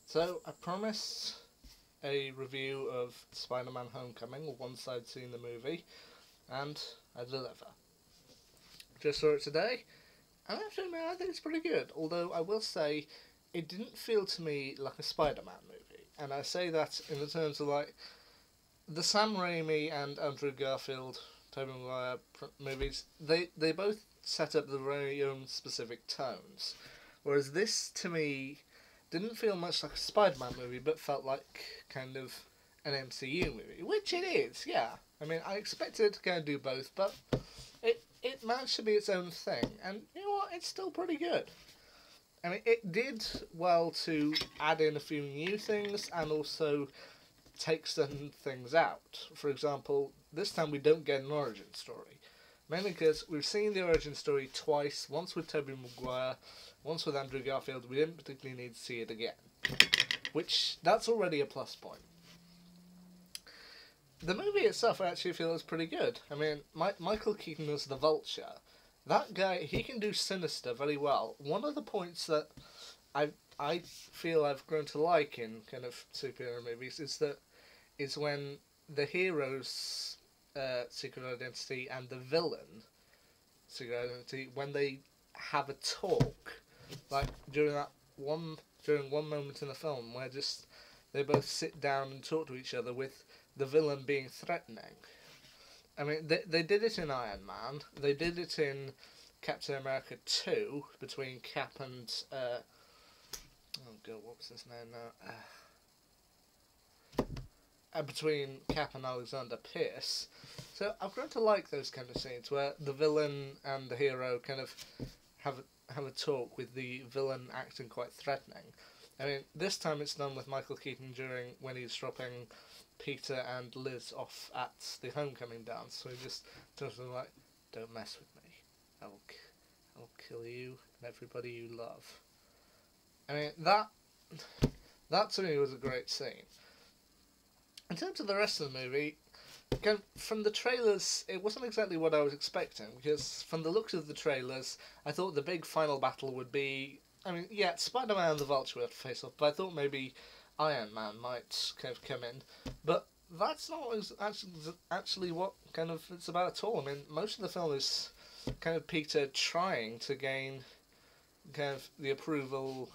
So, I promised a review of Spider-Man Homecoming, once I'd seen the movie, and I deliver. Just saw it today, and actually, man, I think it's pretty good. Although, I will say, it didn't feel to me like a Spider-Man movie. And I say that in the terms of, like, the Sam Raimi and Andrew Garfield, Tobey Maguire movies, they both set up their very own specific tones. Whereas this, to me, didn't feel much like a Spider-Man movie, but felt like kind of an MCU movie, which it is. Yeah, I mean, I expected it to kind of do both, but it managed to be its own thing, and you know what? It's still pretty good. I mean, it did well to add in a few new things and also take certain things out. For example, this time we don't get an origin story. Mainly because we've seen the origin story twice, once with Tobey Maguire, once with Andrew Garfield. We didn't particularly need to see it again. Which, that's already a plus point. The movie itself I actually feel is pretty good. I mean, Michael Keaton as the Vulture. That guy, he can do sinister very well. One of the points that I feel I've grown to like in kind of superhero movies is when the hero's secret identity and the villain secret identity, when they have a talk, like during one moment in the film where just they both sit down and talk to each other with the villain being threatening. I mean, they did it in Iron Man. They did it in Captain America 2 between Cap and oh god, what was his name now? Between Cap and Alexander Pierce. So I've grown to like those kind of scenes where the villain and the hero kind of have a talk with the villain acting quite threatening. I mean, this time it's done with Michael Keaton when he's dropping Peter and Liz off at the homecoming dance. So he just tells them like, "Don't mess with me. I'll kill you and everybody you love." I mean, that to me was a great scene. In terms of the rest of the movie, from the trailers, it wasn't exactly what I was expecting, because from the looks of the trailers, I thought the big final battle would be, I mean, yeah, Spider-Man and the Vulture would have to face off, but I thought maybe Iron Man might kind of come in. But that's not actually what kind of it's about at all. I mean, most of the film is kind of Peter trying to gain kind of the approval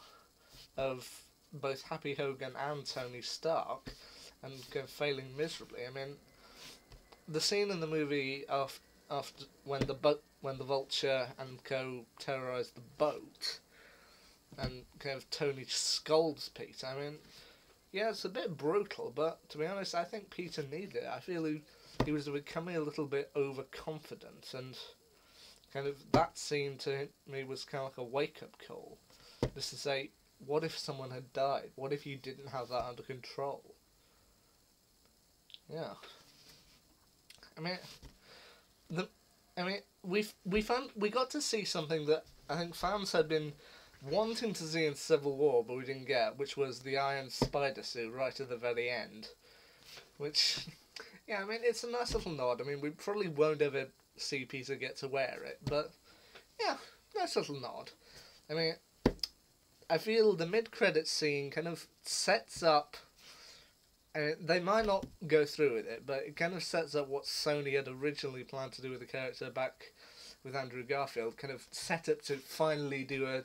of both Happy Hogan and Tony Stark, and kind of failing miserably. I mean, the scene in the movie after when the Vulture and co terrorise the boat, and kind of Tony scolds Peter. I mean, yeah, it's a bit brutal, but to be honest, I think Peter needed it. I feel he was becoming a little bit overconfident, and kind of that scene to me was kind of like a wake-up call, just to say, what if someone had died? What if you didn't have that under control? Yeah. I mean, we got to see something that I think fans had been wanting to see in Civil War, but we didn't get, which was the Iron Spider suit right at the very end. Which, yeah, I mean, it's a nice little nod. I mean, we probably won't ever see Peter get to wear it, but yeah, nice little nod. I mean, I feel the mid-credits scene kind of sets up. They might not go through with it, but it kind of sets up what Sony had originally planned to do with the character back with Andrew Garfield, kind of set up to finally do a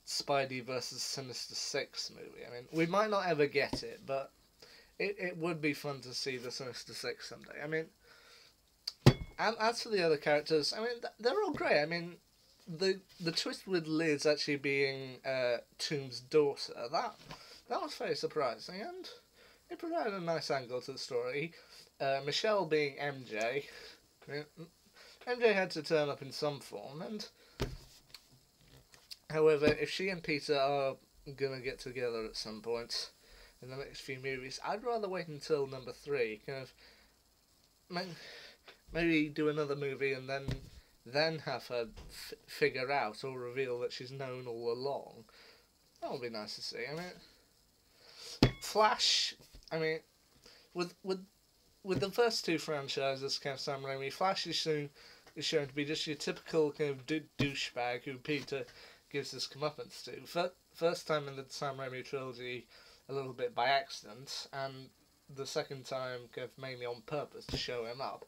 Spidey versus Sinister Six movie. I mean, we might not ever get it, but it would be fun to see the Sinister Six someday. I mean, and as for the other characters, I mean, they're all great. I mean, the twist with Liz actually being Tomb's daughter, that was very surprising, and it provided a nice angle to the story. Michelle being MJ. I mean, MJ had to turn up in some form, and however, if she and Peter are gonna get together at some point in the next few movies, I'd rather wait until number 3, kind of maybe do another movie and then have her figure out or reveal that she's known all along. That would be nice to see. I mean, Flash. I mean, with the first two franchises, kind of Sam Raimi, Flash is shown to be just your typical kind of douchebag who Peter gives his comeuppance to. First time in the Sam Raimi trilogy, a little bit by accident, and the second time kind of mainly on purpose to show him up.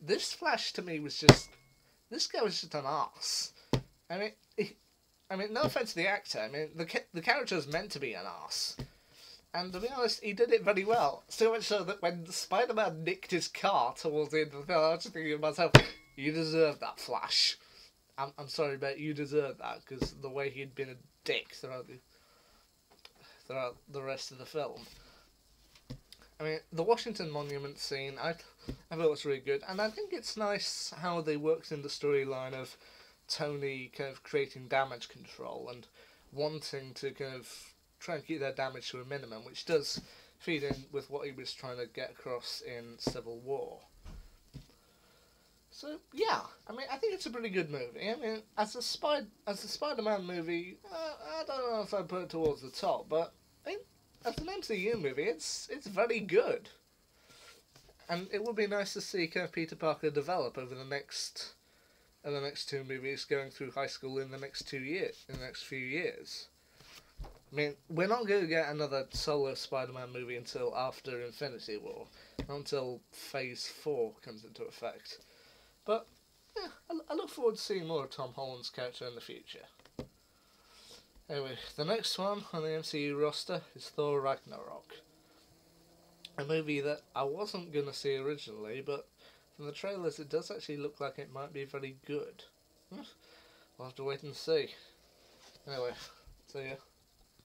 This Flash to me was just, this guy was just an arse. I mean, no offense to the actor. I mean, the character is meant to be an arse. And to be honest, he did it very well. So much so that when Spider-Man nicked his car towards the end of the film, I was just thinking to myself, you deserve that, Flash. I'm sorry, but you deserve that, because the way he'd been a dick throughout the rest of the film. I mean, the Washington Monument scene, I thought was really good, and I think it's nice how they worked in the storyline of Tony kind of creating damage control and wanting to kind of try and keep their damage to a minimum, which does feed in with what he was trying to get across in Civil War. So yeah, I mean, I think it's a pretty good movie. I mean, as a Spider-Man movie, I don't know if I'd put it towards the top, but I mean, as an MCU movie, it's very good. And it would be nice to see kind of Peter Parker develop over the next two movies, going through high school in the next few years. I mean, we're not going to get another solo Spider-Man movie until after Infinity War, not until Phase 4 comes into effect. But yeah, I look forward to seeing more of Tom Holland's character in the future. Anyway, the next one on the MCU roster is Thor Ragnarok. A movie that I wasn't going to see originally, but from the trailers it does actually look like it might be very good. We'll have to wait and see. Anyway, see ya.